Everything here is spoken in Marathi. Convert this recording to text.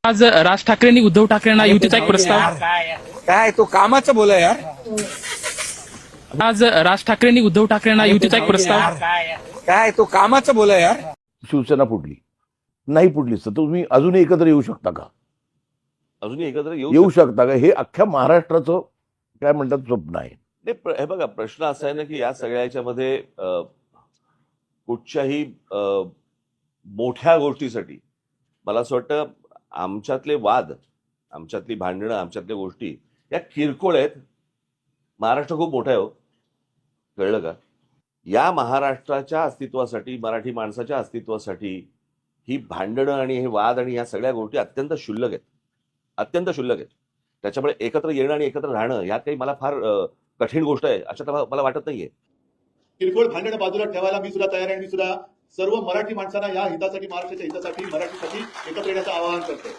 आज राज ठाकरेंनी उद्धव ठाकरेंना युतीचा एक प्रस्ताव काय तो कामाचं बोला यार. आज राज ठाकरेंनी उद्धव ठाकरेंना युतीचा एक प्रस्ताव काय तो कामाचं बोला यार. शिवसेना फुटली नाही फुटलीच तर तुम्ही अजूनही एकत्र येऊ शकता का? अजूनही एकत्र येऊ शकता का? हे अख्ख्या महाराष्ट्राचं काय म्हणतात स्वप्न आहे. हे बघा, प्रश्न असा आहे ना की या सगळ्या याच्यामध्ये कुठच्याही मोठ्या गोष्टीसाठी मला असं वाटतं आमच्यातले वाद, आमच्यातली भांडणं, आमच्यातल्या गोष्टी या किरकोळ आहेत. महाराष्ट्र खूप मोठा आहे हो, कळलं का? या महाराष्ट्राच्या अस्तित्वासाठी, मराठी माणसाच्या अस्तित्वासाठी ही भांडणं आणि हे वाद आणि या सगळ्या गोष्टी अत्यंत क्षुल्लक आहेत, अत्यंत क्षुल्लक आहेत. त्याच्यामुळे एकत्र येणं आणि एकत्र राहणं यात काही मला फार कठीण गोष्ट आहे अशा मला वाटत नाहीये. किरकोळ भांडण बाजूला ठेवायला मी सुद्धा तयार आहे आणि मी सुद्धा सर्व मराठी माणसांना या हितासाठी, महाराष्ट्राच्या हितासाठी, मराठीसाठी एकत्र येण्याचं आवाहन करतो.